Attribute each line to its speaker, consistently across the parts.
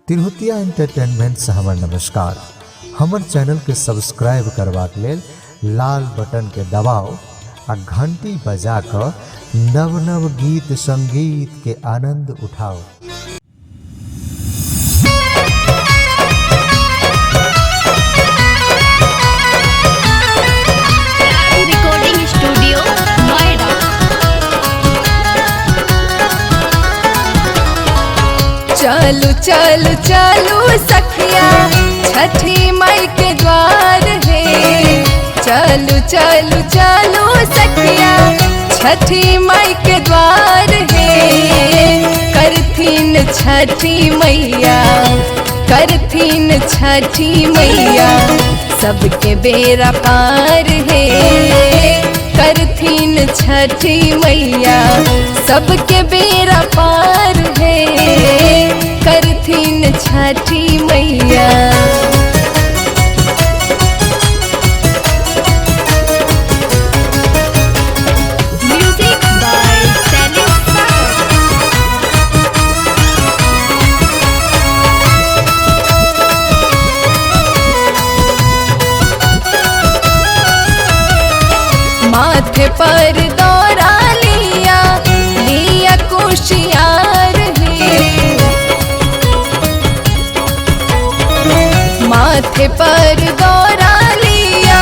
Speaker 1: Tirhutiya entertainment से हमर नमस्कार। हमर चैनल के सब्सक्राइब करबाक लेल लाल बटन के दबाओ आ घंटी बजा कर नव नव गीत संगीत के आनंद उठाओ।
Speaker 2: Recording studio Noida.
Speaker 3: चलू चलू चलू सखिया छठी माई के द्वार है। चलू चलू चलू सखिया छठी माई के द्वार है। करथिन छठी मैया, करथिन छठी मैया सबके बेरा पार है। करथिन छठी मैया सबके बेरा पार है। करथिन छठी मैया।
Speaker 2: म्यूजिक बाय सैलिस सागर।
Speaker 3: माथे पर दौरा लिया लिया कुशियार है। माथे पर दौरा लिया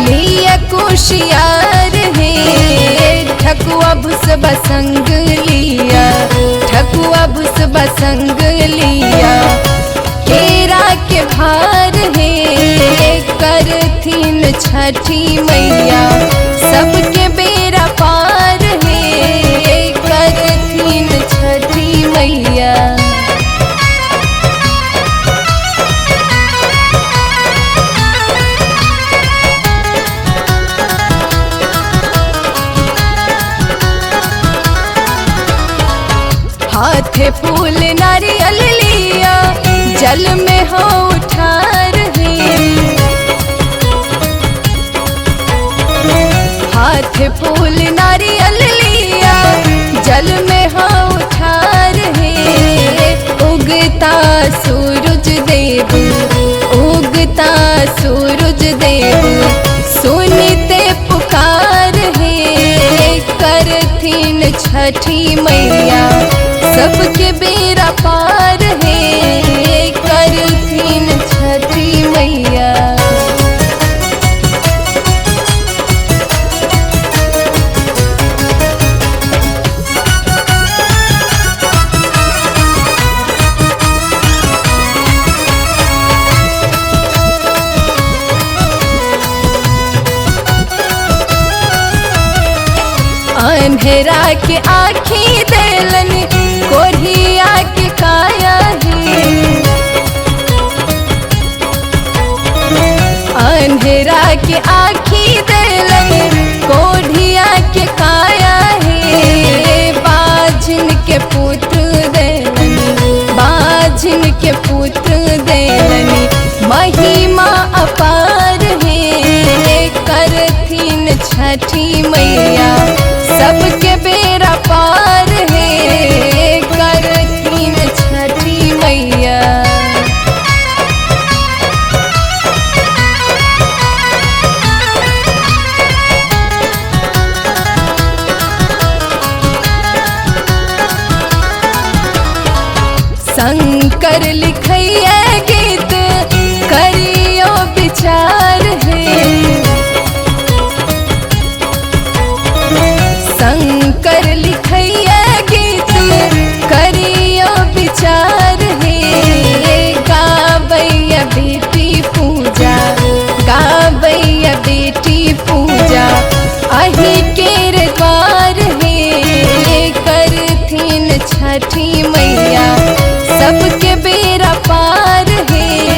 Speaker 3: लिया कुशियार है। ठकुआ भुस बसंग लिया, ठकुआ भुस बसंग लिया। केरा के भार है। करथिन छठी मैया सबके बेरा पार है। करथिन छठी मैया। हाथे फूल नारियल लिया जल में हो उठार है। हाथे फूल नारियल लिया जल में हो उठार है। उगता सूरज देव, उगता सूरज देव सुनते पुकार है। करथिन छठी मैया सबके बेरा पार है। करथिन छठी मैया। अंधेरा के आँखी देलन कोढ़िया के काया है। अंधेरा के आँखी देलन कोढ़िया के काया है। बाझिन के पुत्र देलन, बाझिन के पुत्र देलन महिमा अपार है। करथिन छठी मैया सबके बेरा पार है। करथिन छठी मैया। शंकर लिखैया गीत करियो विचार है। शंकर लिखैया गीत करियो विचार है। गाबैया बेटी पूजा, गाबैया बेटी पूजा अही केर द्वार है। करथिन छठी मैया सबके बेरा पार है।